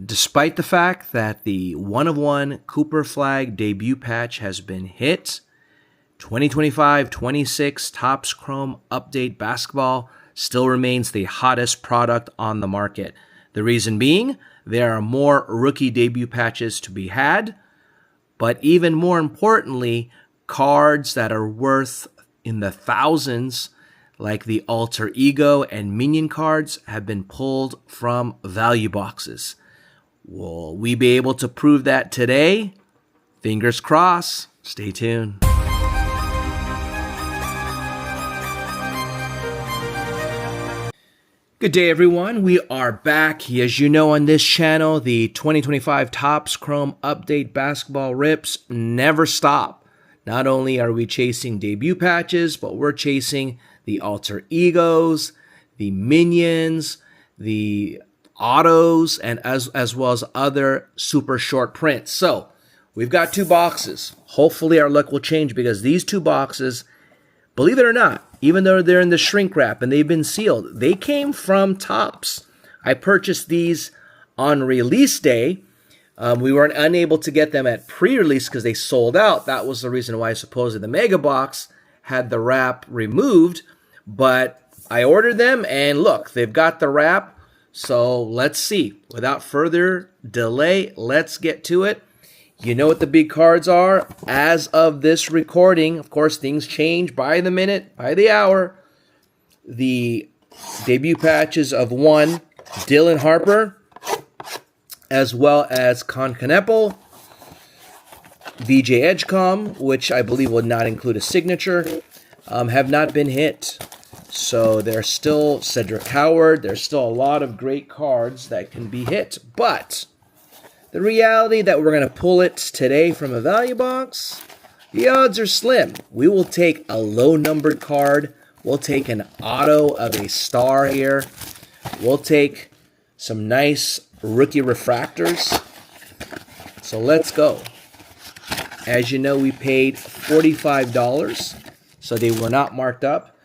Despite the fact that the 1/1 Cooper Flag debut patch has been hit, 2025-26 Topps Chrome Update Basketball still remains the hottest product on the market. The reason being, there are more rookie debut patches to be had, but even more importantly, cards that are worth in the thousands, like the Alter Ego and Minion cards, have been pulled from value boxes. Will we be able to prove that today? Fingers crossed. Stay tuned. Good day, everyone. We are back. As you know, on this channel, the 2025 Topps Chrome Update Basketball rips never stop. Not only are we chasing debut patches, but we're chasing the Alter Egos, the Minions, the autos, and as well as other super short prints. So we've got two boxes. Hopefully our luck will change, because these two boxes, believe it or not, even though they're in the shrink wrap and they've been sealed, they came from Topps. I purchased these on release day. We weren't unable to get them at pre-release because they sold out. That was the reason why supposedly the Mega Box had the wrap removed. But I ordered them, and look, they've got the wrap. So let's see. Without further delay, let's get to it. You know what the big cards are. As of this recording, of course, things change by the minute, by the hour. The debut patches of one, Dylan Harper, as well as Con Canepo, VJ Edgecomb, which I believe will not include a signature, have not been hit. So there's still Cedric Howard. There's still a lot of great cards that can be hit. But the reality that we're going to pull it today from a value box, the odds are slim. We will take a low-numbered card. We'll take an auto of a star here. We'll take some nice rookie refractors. So let's go. As you know, we paid $45, so they were not marked up.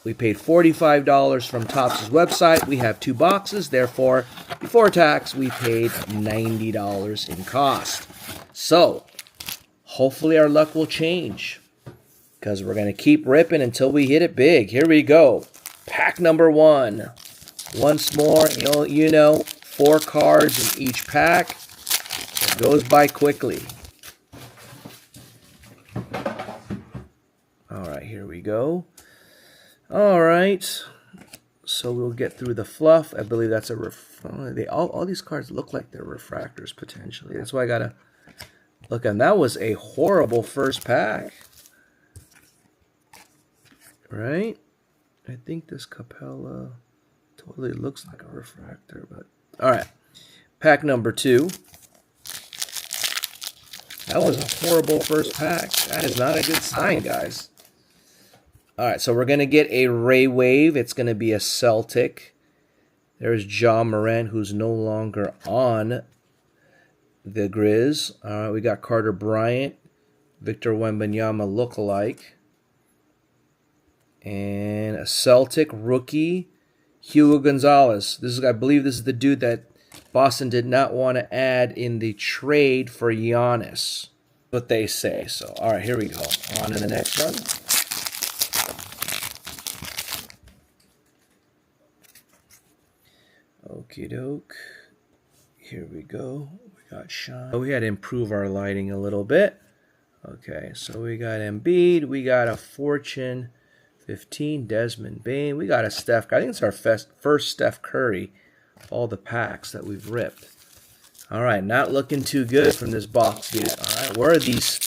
We paid $45 from Topps' website. We have two boxes. Therefore, before tax, we paid $90 in cost. So, hopefully our luck will change, because we're going to keep ripping until we hit it big. Here we go. Pack number one. Once more, you know, 4 cards in each pack. It goes by quickly. All right, here we go. All right, so we'll get through the fluff. I believe that's all these cards look like they're refractors potentially. That's why I gotta look. And that was a horrible first pack, right? I think this Capella totally looks like a refractor, but all right. Pack number 2. That was a horrible first pack. That is not a good sign, guys. All right, so we're going to get a Ray Wave. It's going to be a Celtic. There's Ja Morant, who's no longer on the Grizz. All right, we got Carter Bryant, Victor Wembanyama lookalike. And a Celtic rookie, Hugo Gonzalez. I believe this is the dude that Boston did not want to add in the trade for Giannis. What they say. So, all right, here we go. On to the next one. Okie doke. Here we go. We got Sean. We had to improve our lighting a little bit. Okay, so we got Embiid. We got a Fortune 15, Desmond Bane. We got a Steph. I think it's our first Steph Curry of all the packs that we've ripped. All right, not looking too good from this box, dude. All right, where are these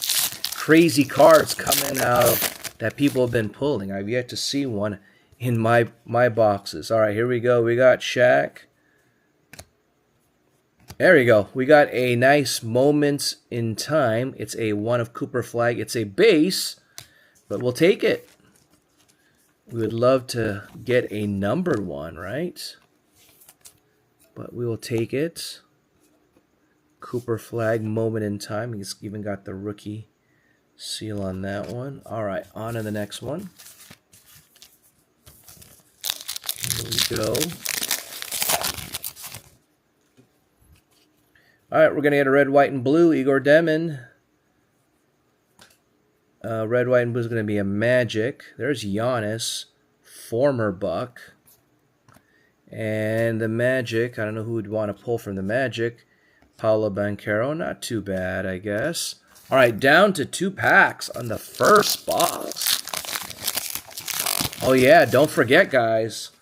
crazy cards coming out of that people have been pulling? I've yet to see one in my boxes. All right, here we go. We got Shaq. There we go. We got a nice Moments in Time. It's a 1 of Cooper Flag. It's a base, but we'll take it. We would love to get a numbered one, right? But we will take it. Cooper Flag Moment in Time. He's even got the rookie seal on that one. All right, on to the next one. Here we go. All right, we're going to get a red, white, and blue. Igor Demon. Red, white, and blue is going to be a Magic. There's Giannis, former Buck. And the Magic, I don't know who would want to pull from the Magic. Paolo Banchero, not too bad, I guess. All right, down to 2 packs on the first box. Oh yeah, don't forget, guys.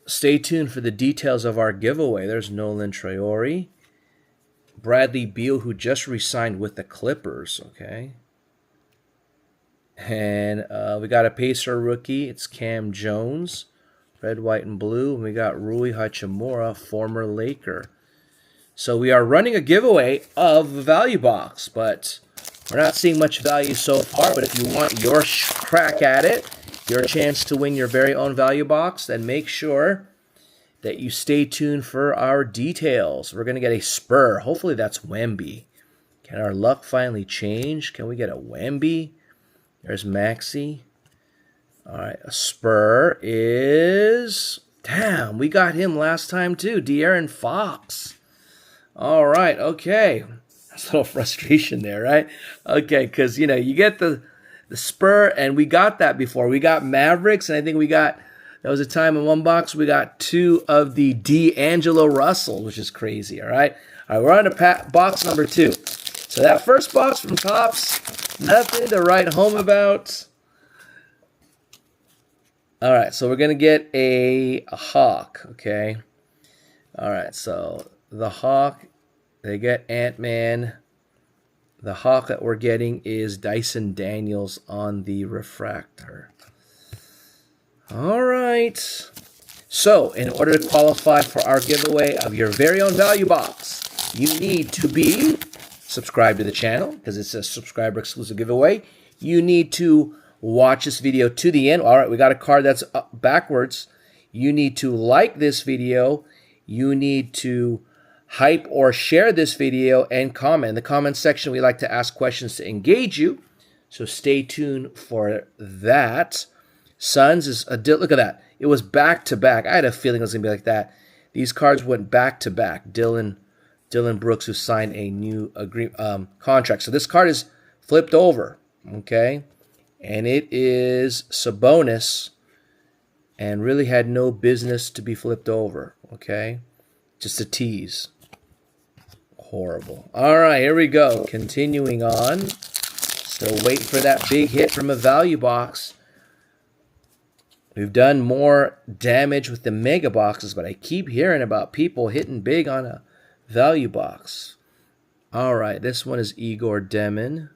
Stay tuned for the details of our giveaway. There's Nolan Traore. Bradley Beal, who just re-signed with the Clippers, okay? And we got a Pacer rookie. It's Cam Jones. Red, white, and blue. And we got Rui Hachimura, former Laker. So we are running a giveaway of a value box, but we're not seeing much value so far. But if you want your crack at it, your chance to win your very own value box, then make sure that you stay tuned for our details. We're going to get a Spur. Hopefully that's Wemby. Can our luck finally change? Can we get a Wemby? There's Maxey. All right, a Spur is... Damn, we got him last time too. De'Aaron Fox. All right, okay. That's a little frustration there, right? Okay, because, you know, you get the Spur, and we got that before. We got Mavericks, and I think we got... There was a time in one box we got 2 of the D'Angelo Russell, which is crazy, all right? All right, we're on to box number 2. So that first box from Topps, nothing to write home about. All right, so we're going to get a Hawk, okay? All right, so the Hawk, they get Ant-Man. The Hawk that we're getting is Dyson Daniels on the refractor. All right. So, in order to qualify for our giveaway of your very own value box, you need to be subscribed to the channel because it's a subscriber exclusive giveaway. You need to watch this video to the end. All right, we got a card that's backwards. You need to like this video. You need to hype or share this video and comment. In the comment section, we like to ask questions to engage you. So stay tuned for that. Suns is a look at that. It was back to back. I had a feeling it was gonna be like that. These cards went back to back. Dylan Brooks, who signed a new contract. So this card is flipped over, okay, and it is Sabonis, and really had no business to be flipped over. Okay, just a tease. Horrible. All right, here we go. Continuing on. Still waiting for that big hit from a value box. We've done more damage with the mega boxes, but I keep hearing about people hitting big on a value box. All right, this one is Igor Demon.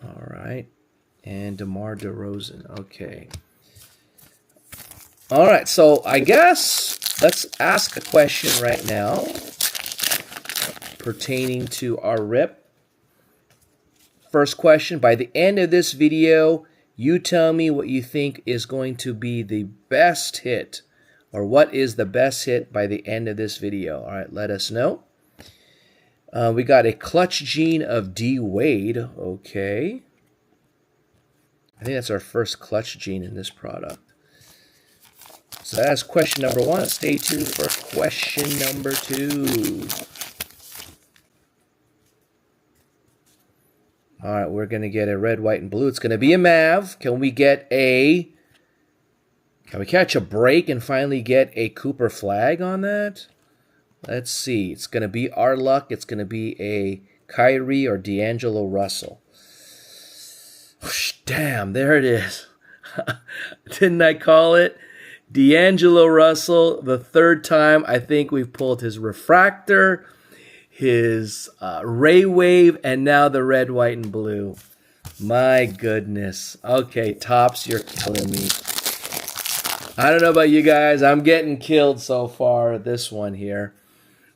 All right, and DeMar DeRozan. Okay. All right, so I guess let's ask a question right now pertaining to our rip. First question, by the end of this video, you tell me what you think is going to be the best hit, or what is the best hit by the end of this video. All right, let us know. We got a clutch gene of D Wade. Okay. I think that's our first clutch gene in this product. So that's question number 1. Stay tuned for question number 2. All right, we're going to get a red, white, and blue. It's going to be a Mav. Can we catch a break and finally get a Cooper Flag on that? Let's see. It's going to be our luck. It's going to be a Kyrie or D'Angelo Russell. Damn, there it is. Didn't I call it? D'Angelo Russell, the third time I think we've pulled his refractor, his Ray Wave, and now the red, white, and blue. My goodness. Okay, Topps, you're killing me. I don't know about you guys. I'm getting killed so far, this one here.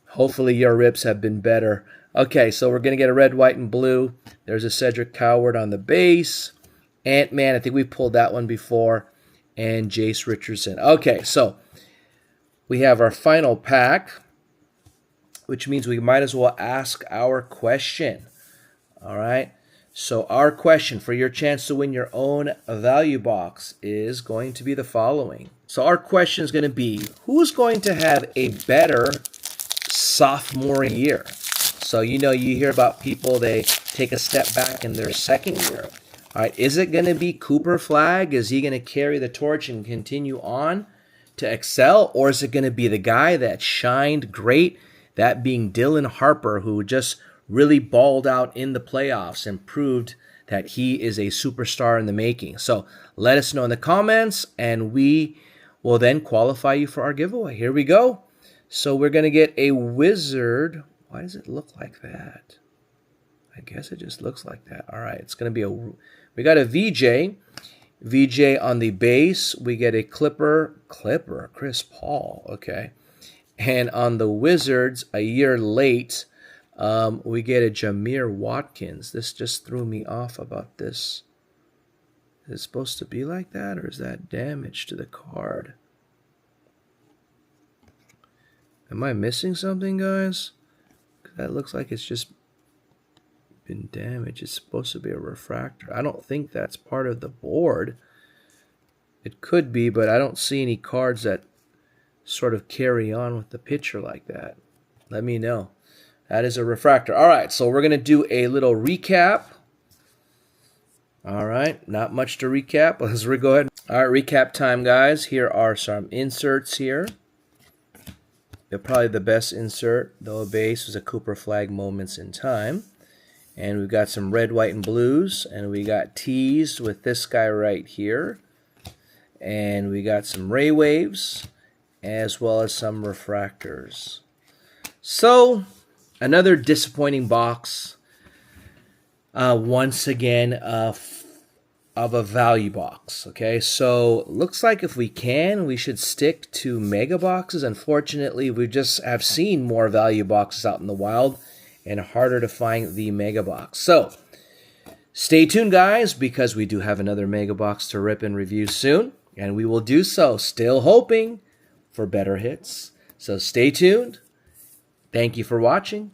Hopefully your rips have been better. Okay, so we're going to get a red, white, and blue. There's a Cedric Coward on the base. Ant-Man, I think we pulled that one before. And Jace Richardson. Okay, so we have our final pack, which means we might as well ask our question. All right, so our question for your chance to win your own value box is going to be the following. So our question is going to be, who's going to have a better sophomore year. So, you hear about people, they take a step back in their second year. All right, is it going to be Cooper Flagg? Is he going to carry the torch and continue on to excel? Or is it going to be the guy that shined great, that being Dylan Harper, who just really balled out in the playoffs and proved that he is a superstar in the making? So let us know in the comments, and we will then qualify you for our giveaway. Here we go. So we're going to get a Wizard. Why does it look like that? I guess it just looks like that. All right, it's going to be we got a VJ on the base. We get a Clipper, Chris Paul, okay. And on the Wizards, a year late, we get a Jameer Watkins. This just threw me off about this. Is it supposed to be like that, or is that damage to the card? Am I missing something, guys? That looks like it's just been damaged. It's supposed to be a refractor. I don't think that's part of the board. It could be, but I don't see any cards that sort of carry on with the picture like that. Let me know. That is a refractor. All right, so we're going to do a little recap. All right, not much to recap. Let's go ahead. All right, recap time, guys. Here are some inserts here. Probably the best insert, though, base was a Cooper Flagg Moments in Time. And we've got some red, white, and blues. And we got teased with this guy right here. And we got some Ray Waves, as well as some refractors. So, another disappointing box. Once again, of a value box. Okay, so looks like if we can, we should stick to mega boxes. Unfortunately, we just have seen more value boxes out in the wild and harder to find the mega box. So stay tuned, guys, because we do have another mega box to rip and review soon, and we will do so, still hoping for better hits. So stay tuned. Thank you for watching,